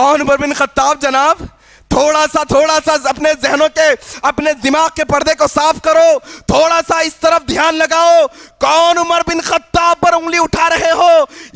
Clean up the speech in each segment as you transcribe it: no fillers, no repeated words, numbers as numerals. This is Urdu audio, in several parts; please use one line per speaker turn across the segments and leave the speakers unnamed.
کون عمر بن خطاب جناب؟ تھوڑا سا اپنے ذہنوں کے اپنے دماغ کے پردے کو صاف کرو, تھوڑا سا اس طرف دھیان لگاؤ. کون عمر بن خطاب پر انگلی اٹھا رہے ہو؟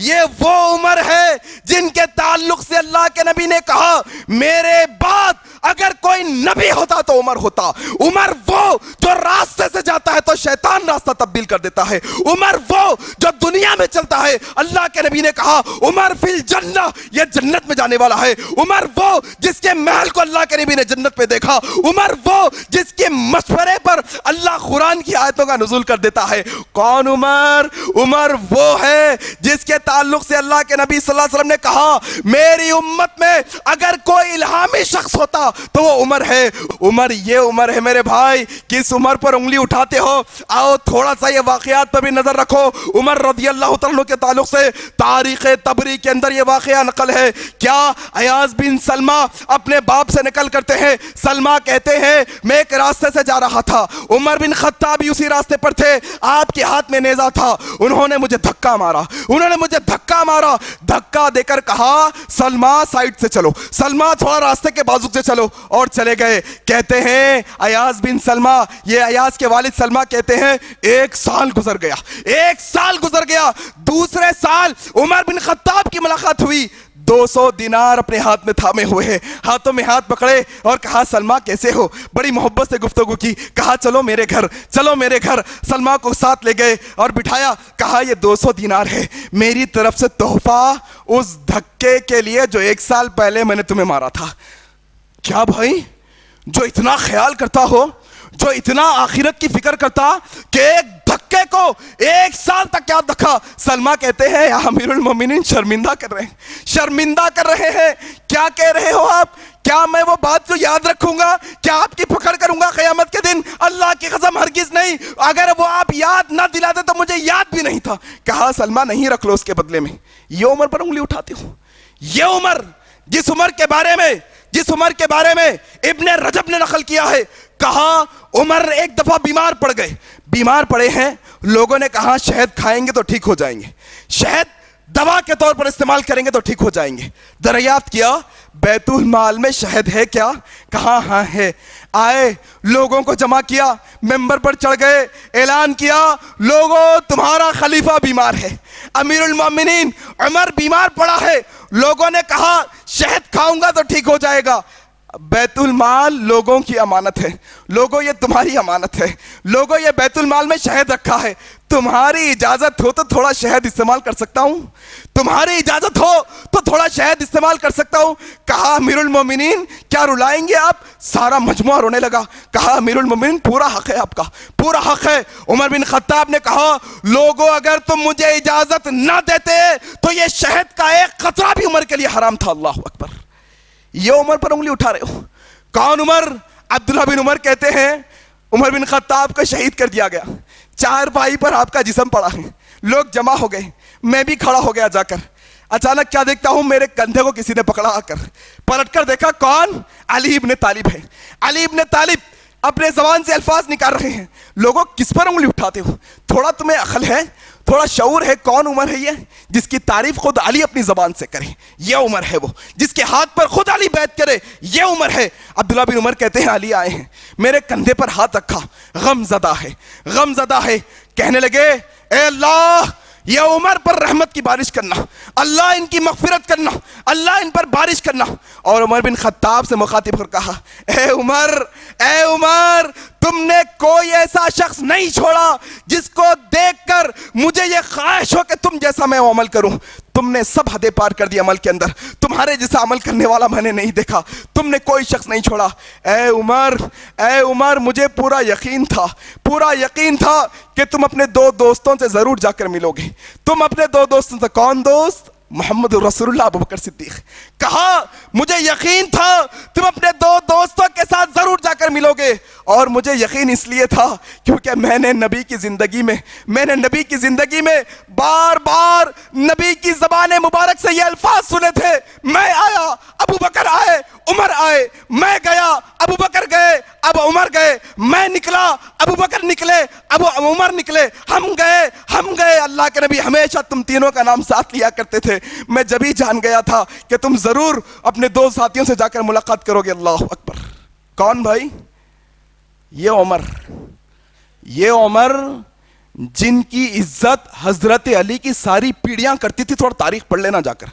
یہ وہ عمر ہے جن کے تعلق سے اللہ کے نبی نے کہا میرے بعد اگر کوئی نبی ہوتا تو عمر ہوتا. عمر وہ جو راستے سے جاتا ہے تو شیطان راستہ تبدیل کر دیتا ہے. عمر وہ جو دنیا میں چلتا ہے, اللہ کے نبی نے کہا عمر فی الجنہ, یہ جنت میں جانے والا ہے. عمر وہ جس کے محل کو اللہ کے نبی نے جنت پہ دیکھا. عمر وہ جس کے مشورے پر اللہ قرآن کی آیتوں کا نزول کر دیتا ہے. کون عمر؟ عمر وہ ہے جس کے تعلق سے اللہ کے نبی صلی اللہ علیہ وسلم نے کہا میری امت میں اگر کوئی الہامی شخص ہوتا تو وہ عمر ہے. عمر یہ عمر ہے میرے بھائی. کس عمر پر انگلی اٹھاتے ہو؟ آؤ تھوڑا سا یہ واقعات پر بھی نظر رکھو. عمر رضی اللہ تعالیٰ کے تعلق سے تاریخ طبری کے اندر یہ واقعہ نقل ہے. کیا ایاز بن سلمہ اپنے باپ سے نقل کرتے ہیں. سلمہ کہتے ہیں میں ایک راستے سے جا رہا تھا, عمر بن خطاب بھی اسی راستے پر تھے, آپ کے ہاتھ میں نیزہ تھا. انہوں نے مجھے دھکا مارا, دھکا دے کر کہا سلمہ سائڈ سے چلو, سلمہ تھوڑا راستے کے بازو سے چلو, اور چلے گئے. کہتے ہیں ایاز بن سلمہ, یہ ایاز کے والد سلمہ کہتے ہیں 1 سال گزر گیا. دوسرے سال عمر بن خطاب کی ملاقات ہوئی. 200 دینار اپنے ہاتھ میں تھامے ہوئے ہیں, ہاتھوں میں ہاتھ پکڑے اور کہا سلمہ کیسے ہو؟ بڑی محبت سے گفتگو کی. کہا چلو میرے گھر. سلمہ کو ساتھ لے گئے اور بٹھایا. کہا یہ 200 دینار ہے میری طرف سے تحفہ اس دھکے کے لیے جو 1 سال پہلے میں نے تمہیں مارا تھا. کیا بھائی, جو اتنا خیال کرتا ہو, جو اتنا آخرت کی فکر کرتا کہ ایک دھکے کو 1 سال تک یاد رکھا. سلمہ کہتے ہیں یا امیر المومنین شرمندہ کر رہے ہیں. کیا کہہ رہے ہو آپ؟ کیا میں وہ بات کو یاد رکھوں گا؟ کیا آپ کی پکڑ کروں گا قیامت کے دن؟ اللہ کی قسم ہرگز نہیں. اگر وہ آپ یاد نہ دلاتے تو مجھے یاد بھی نہیں تھا. کہا سلمہ نہیں, رکھ لو اس کے بدلے میں. یہ عمر پر انگلی اٹھاتے ہو. یہ عمر جس عمر کے بارے میں ابن رجب نے نقل کیا ہے. کہا عمر ایک دفعہ بیمار پڑے ہیں. لوگوں نے کہا شہد کھائیں گے تو ٹھیک ہو جائیں گے, شہد دوا کے طور پر استعمال کریں گے تو ٹھیک ہو جائیں گے. دریافت کیا بیت المال میں شہد ہے کیا؟ کہا ہاں ہے. آئے, لوگوں کو جمع کیا, ممبر پر چڑھ گئے, اعلان کیا لوگوں تمہارا خلیفہ بیمار ہے, امیر المومنین عمر بیمار پڑا ہے. لوگوں نے کہا شہد کھاؤں گا تو ٹھیک ہو جائے گا. بیت المال لوگوں کی امانت ہے. لوگوں یہ تمہاری امانت ہے. لوگوں یہ بیت المال میں شہد رکھا ہے. تمہاری اجازت ہو تو تھوڑا شہد استعمال کر سکتا ہوں. کہا امیر المومنین کیا رلائیں گے آپ؟ سارا مجموعہ رونے لگا. کہا امیر المومنین پورا حق ہے, آپ کا پورا حق ہے. عمر بن خطاب نے کہا لوگوں اگر تم مجھے اجازت نہ دیتے تو یہ شہد کا ایک قطرہ بھی عمر کے لیے حرام تھا. اللہ اکبر. یہ عمر پر انگلی اٹھا رہے ہو. کون عمر؟ عبداللہ بن عمر کہتے ہیں عمر بن خطاب کو شہید کر دیا گیا. 4 پائی پر آپ کا جسم پڑا ہے. لوگ جمع ہو گئے, میں بھی کھڑا ہو گیا جا کر. اچانک کیا دیکھتا ہوں, میرے کندھے کو کسی نے پکڑا آ کر. پلٹ کر دیکھا کون؟ علی ابن طالب ہے. علی ابن طالب اپنے زبان سے الفاظ نکال رہے ہیں. لوگوں کس پر انگلی اٹھاتے ہو؟ تھوڑا تمہیں عقل ہے, تھوڑا شعور ہے. کون عمر ہے یہ جس کی تعریف خود علی اپنی زبان سے کرے؟ یہ عمر ہے وہ جس کے ہاتھ پر خود علی بیعت کرے. یہ عمر ہے. عبداللہ بن عمر کہتے ہیں علی آئے ہیں, میرے کندھے پر ہاتھ رکھا, غم زدہ ہے. کہنے لگے اے اللہ یہ عمر پر رحمت کی بارش کرنا, اللہ ان کی مغفرت کرنا, اللہ ان پر بارش کرنا. اور عمر بن خطاب سے مخاطب کر کہا اے عمر تم نے کوئی ایسا شخص نہیں چھوڑا جس کو دیکھ کر مجھے یہ خواہش ہو کہ تم جیسا میں عمل کروں. تم نے سب حدیں پار کر دی عمل کے اندر. تمہارے جیسا عمل کرنے والا میں نے نہیں دیکھا. تم نے کوئی شخص نہیں چھوڑا. اے عمر مجھے پورا یقین تھا کہ تم اپنے 2 دوستوں سے ضرور جا کر ملو گے. تم اپنے 2 دوستوں سے, کون دوست؟ محمد رسول اللہ ابو بکر صدیق. کہا مجھے یقین تھا تم اپنے 2 دوستوں کے ساتھ ضرور جا کر ملو گے. اور مجھے یقین اس لیے تھا کیونکہ میں نے نبی کی زندگی میں بار بار نبی کی زبان مبارک سے یہ الفاظ سنے تھے, میں آیا ابو بکر آئے, عمر آئے, میں گیا ابو بکر گئے, اب عمر گئے, میں نکلا ابو بکر نکلے, اب عمر نکلے, ہم گئے. اللہ کے نبی ہمیشہ تم تینوں کا نام ساتھ لیا کرتے تھے. میں جبھی جان گیا تھا کہ تم ضرور اپنے دو ساتھیوں سے جا کر ملاقات کرو گے. اللہ اکبر. کون بھائی؟ یہ عمر جن کی عزت حضرت علی کی ساری پیڑیاں کرتی تھی. تھوڑا تاریخ پڑھ لینا جا کر.